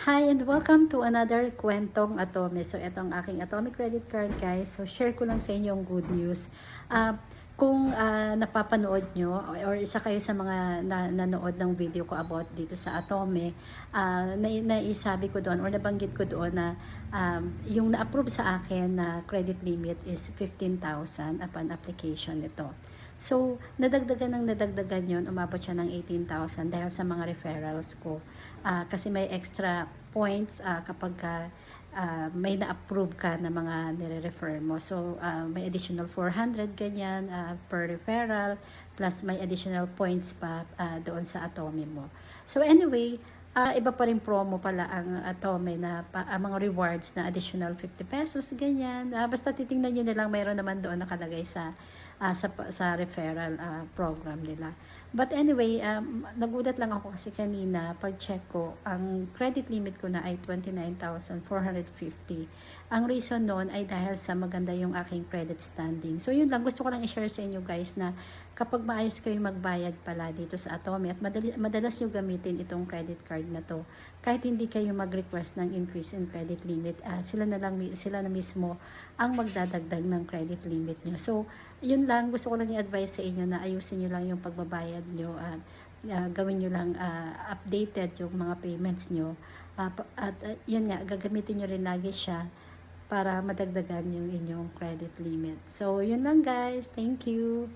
Hi and welcome to another kwentong Atome. So, ito ang aking Atome credit card, guys. So, share ko lang sa inyo yung good news. Kung napapanood nyo or isa kayo sa mga nanood ng video ko about dito sa Atome, naisabi ko doon or nabanggit ko doon na yung na-approve sa akin na credit limit is 15,000 upon application nito. So, nadagdagan yun, umabot siya ng 18,000 dahil sa mga referrals ko. Kasi may extra points kapag may na-approve ka na mga nire-refer mo. So, may additional 400 ganyan per referral, plus may additional points pa doon sa Atome mo. So, anyway, iba pa rin promo pala ang Atome na mga rewards na additional 50 pesos, ganyan. Basta titingnan nyo nilang mayroon naman doon nakalagay sa referral program nila. But anyway, nagulat lang ako kasi kanina, pag-check ko, ang credit limit ko na ay 29,450. Ang reason noon ay dahil sa maganda yung aking credit standing. So yun lang, gusto ko lang i-share sa inyo guys na kapag maayos kayo magbayad pala dito sa Atome at madalas nyo gamitin itong credit card na to, kahit hindi kayo mag-request ng increase in credit limit, sila na mismo ang magdadagdag ng credit limit nyo. So, yun lang, gusto ko lang i-advise sa inyo na ayusin nyo lang yung pagbabayad nyo at gawin nyo lang updated yung mga payments nyo. Yun nga, gagamitin nyo rin lagi siya para madagdagan yung inyong credit limit. So, yun lang guys. Thank you.